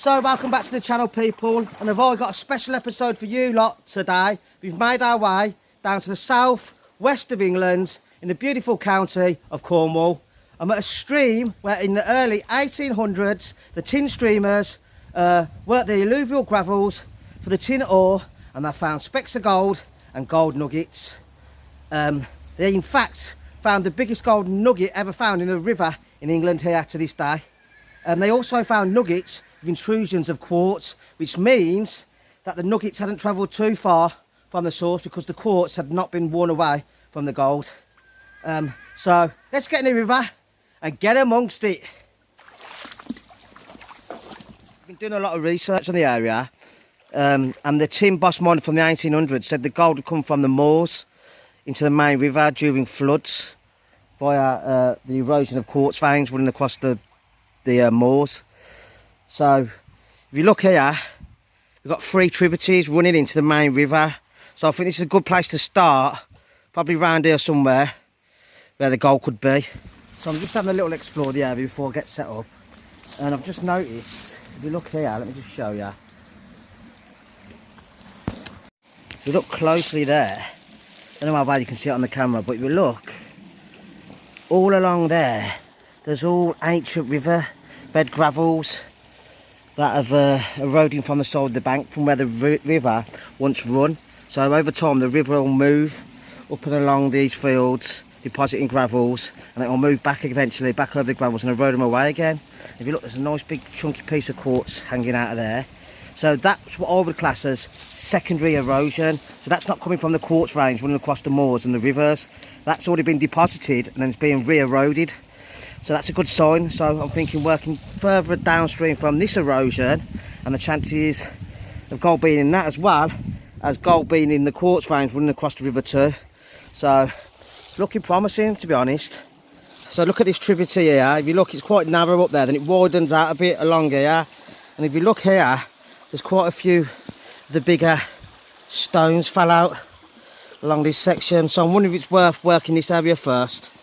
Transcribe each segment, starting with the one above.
So welcome back to the channel, people, and I've got a special episode for you lot today. We've made our way down to the south west of England in the beautiful county of Cornwall. I'm at a stream where in the early 1800s the tin streamers worked the alluvial gravels for the tin ore, and they found specks of gold and gold nuggets. They in fact found the biggest gold nugget ever found in a river in England here to this day. They also found nuggets with intrusions of quartz, which means that the nuggets hadn't travelled too far from the source because the quartz had not been worn away from the gold. So let's get in the river and get amongst it. I've been doing a lot of research on the area, and the tin boss miner from the 1800s said the gold had come from the moors into the main river during floods via the erosion of quartz veins running across the moors. So if you look here, we've got 3 tributaries running into the main river, so I think this is a good place to start, probably round here somewhere where the gold could be. So I'm just having a little explore the area before I get set up, and I've just noticed, if you look here, let me just show you. If you look closely there, I don't know how well you can see it on the camera, but if you look all along there, there's all ancient river bed gravels that have eroding from the side of the bank from where the river once run. So over time the river will move up and along these fields, depositing gravels, and it will move back eventually back over the gravels and erode them away again. If you look, there's a nice big chunky piece of quartz hanging out of there. So that's what I would class as secondary erosion. So that's not coming from the quartz range running across the moors and the rivers. That's already been deposited and then it's being re-eroded. So that's a good sign. So I'm thinking working further downstream from this erosion, and the chances of gold being in that as well as gold being in the quartz range running across the river too. So it's looking promising, to be honest. So look at this tributary here. If you look, it's quite narrow up there, then it widens out a bit along here. And if you look here, there's quite a few of the bigger stones fell out along this section. So I'm wondering if it's worth working this area first.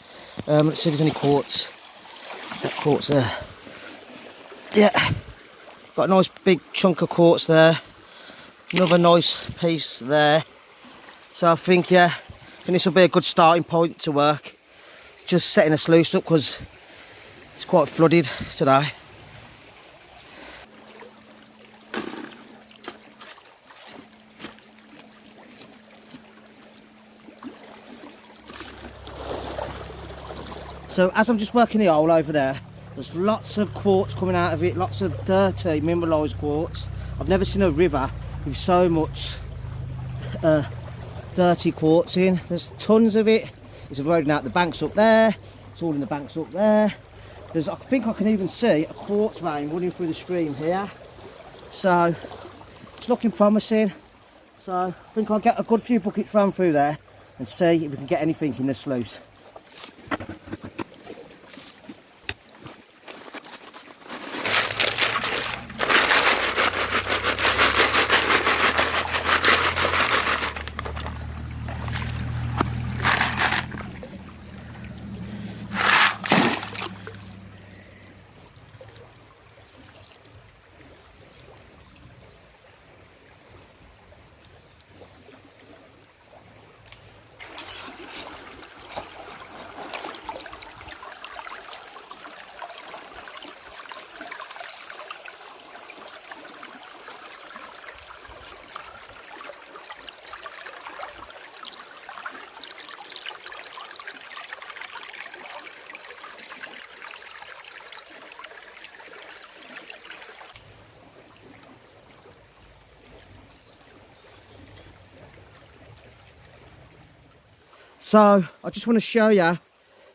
Let's see if there's any quartz. That quartz there. Yeah, got a nice big chunk of quartz there. Another nice piece there. So I think this will be a good starting point to work. Just setting a sluice up because it's quite flooded today. So as I'm just working the hole over there, there's lots of quartz coming out of it, lots of dirty mineralised quartz. I've never seen a river with so much dirty quartz in. There's tons of it. It's eroding out the banks up there. It's all in the banks up there. I think I can even see a quartz vein running through the stream here. So it's looking promising. So I think I'll get a good few buckets run through there and see if we can get anything in the sluice. So I just want to show you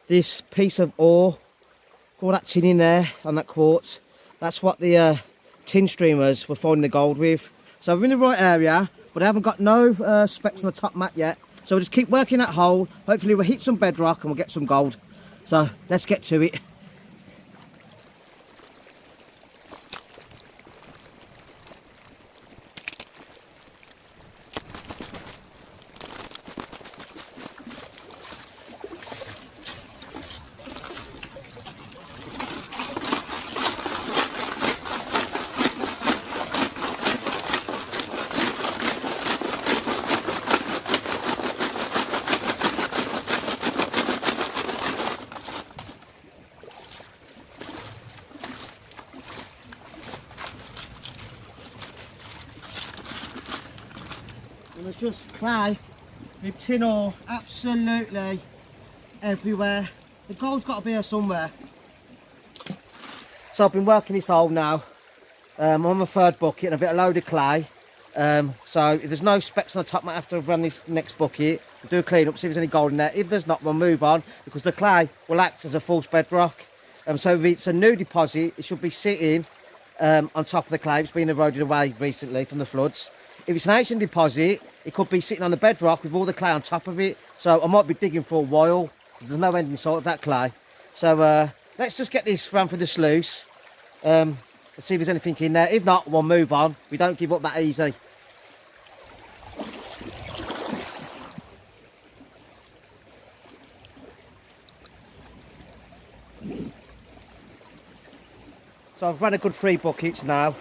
this piece of ore, all that tin in there on that quartz. That's what the tin streamers were finding the gold with. So we're in the right area, but I haven't got no specks on the top mat yet. So we'll just keep working that hole. Hopefully we'll hit some bedrock and we'll get some gold. So let's get to it. And there's just clay with tin ore absolutely everywhere. The gold's got to be here somewhere. So I've been working this hole now. I'm on my third bucket and I've got a load of clay. So if there's no specks on the top, I might have to run this next bucket, do a clean up, see if there's any gold in there. If there's not, we'll move on because the clay will act as a false bedrock. So if it's a new deposit, it should be sitting on top of the clay. It's been eroded away recently from the floods. If it's an ancient deposit, it could be sitting on the bedrock with all the clay on top of it. So I might be digging for a while because there's no end in sight of that clay. So let's just get this run through the sluice. Let's see if there's anything in there. If not, we'll move on. We don't give up that easy. So I've run a good 3 buckets now.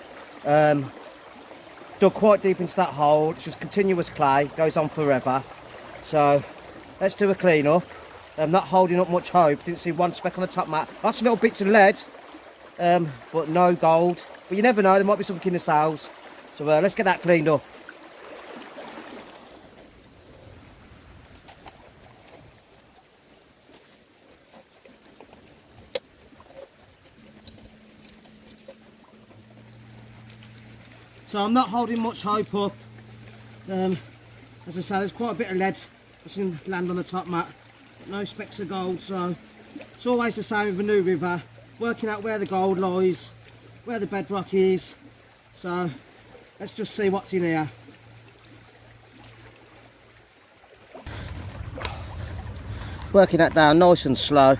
Dug quite deep into that hole. It's just continuous clay, goes on forever. So let's do a clean up. I'm not holding up much hope. Didn't see one speck on the top mat. Lots of little bits of lead, but no gold. But you never know, there might be something in the sows. So let's get that cleaned up. So I'm not holding much hope up. As I say, there's quite a bit of lead that's in land on the top mat. No specks of gold, so it's always the same with a new river. Working out where the gold lies, where the bedrock is. So let's just see what's in here. Working that down nice and slow.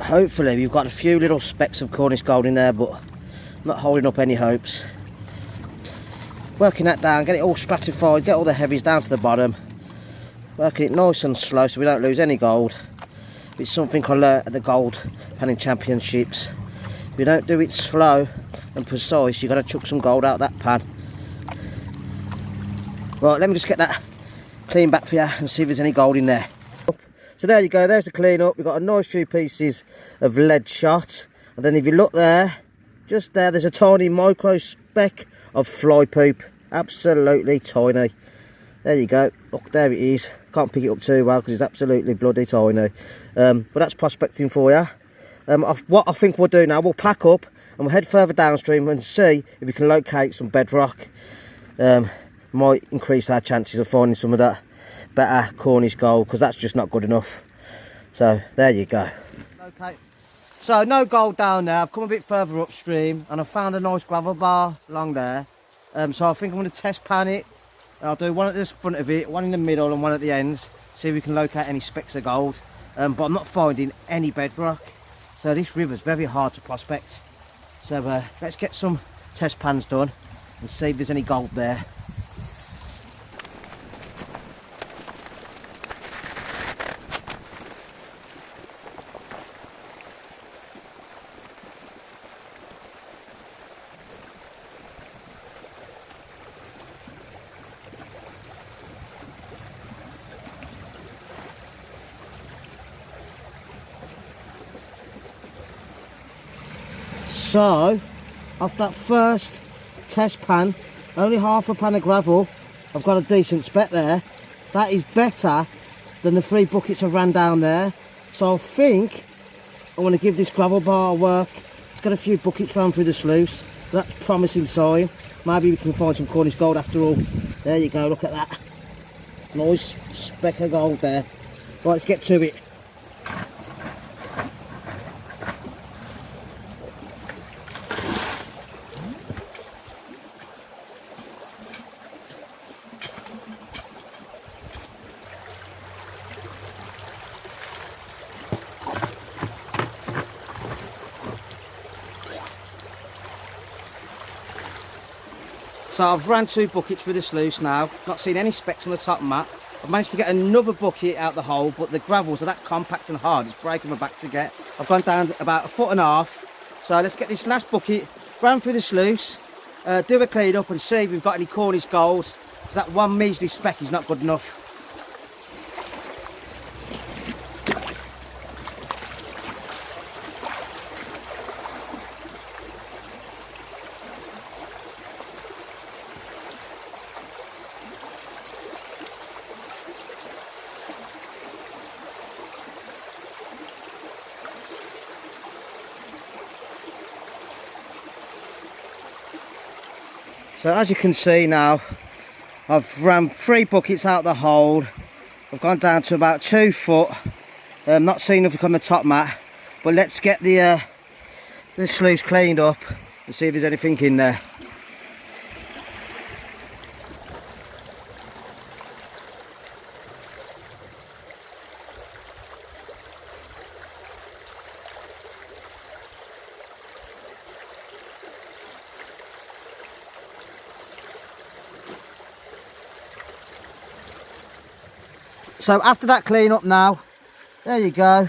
Hopefully we've got a few little specks of Cornish gold in there, but I'm not holding up any hopes. Working that down, get it all stratified, get all the heavies down to the bottom. Working it nice and slow so we don't lose any gold. It's something I learnt at the gold panning championships. If you don't do it slow and precise, you're going to chuck some gold out that pan. Right, let me just get that clean back for you and see if there's any gold in there. So there you go, there's the clean up. We've got a nice few pieces of lead shot. And then if you look there, just there, there's a tiny micro speck of fly poop. Absolutely tiny. There you go. Look, there it is. Can't pick it up too well because it's absolutely bloody tiny. But that's prospecting for you. What I think we'll do now, we'll pack up and we'll head further downstream and see if we can locate some bedrock. Might increase our chances of finding some of that better Cornish gold because that's just not good enough. So there you go. Okay. So no gold down there. I've come a bit further upstream and I've found a nice gravel bar along there. So I think I'm going to test pan it. I'll do one at the front of it, one in the middle and one at the ends. See if we can locate any specks of gold. But I'm not finding any bedrock. So this river's very hard to prospect. So let's get some test pans done and see if there's any gold there. So, off that first test pan, only half a pan of gravel, I've got a decent speck there. That is better than the 3 buckets I've ran down there. So I think I want to give this gravel bar a work. It's got a few buckets run through the sluice. That's a promising sign. Maybe we can find some Cornish gold after all. There you go, look at that. Nice speck of gold there. Right, let's get to it. So I've ran 2 buckets through the sluice now, not seen any specks on the top mat. I've managed to get another bucket out the hole, but the gravels are that compact and hard, it's breaking my back to get. I've gone down about 1.5 foot. So let's get this last bucket, run through the sluice, do a clean up and see if we've got any Cornish gold, because that one measly speck is not good enough. So as you can see now, I've ran 3 buckets out the hole. I've gone down to about 2 foot. Not seen nothing on the top mat, but let's get the sluice cleaned up and see if there's anything in there. So after that clean up now, there you go.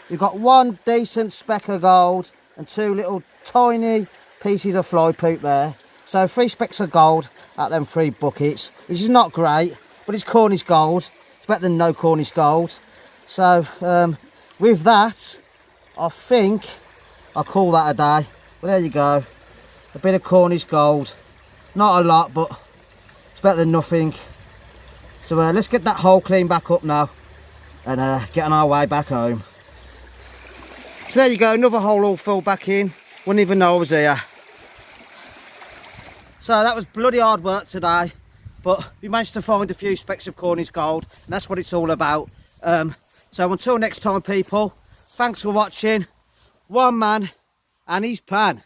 You've got 1 decent speck of gold and 2 little tiny pieces of fly poop there. So 3 specks of gold out them 3 buckets, which is not great, but it's Cornish gold. It's better than no Cornish gold. So with that, I think I'll call that a day. Well, there you go. A bit of Cornish gold. Not a lot, but it's better than nothing. So let's get that hole cleaned back up now and get on our way back home. So there you go, another hole all filled back in. Wouldn't even know I was here. So that was bloody hard work today, but we managed to find a few specks of Cornish gold, and that's what it's all about. So until next time, people, thanks for watching. One man and his pan.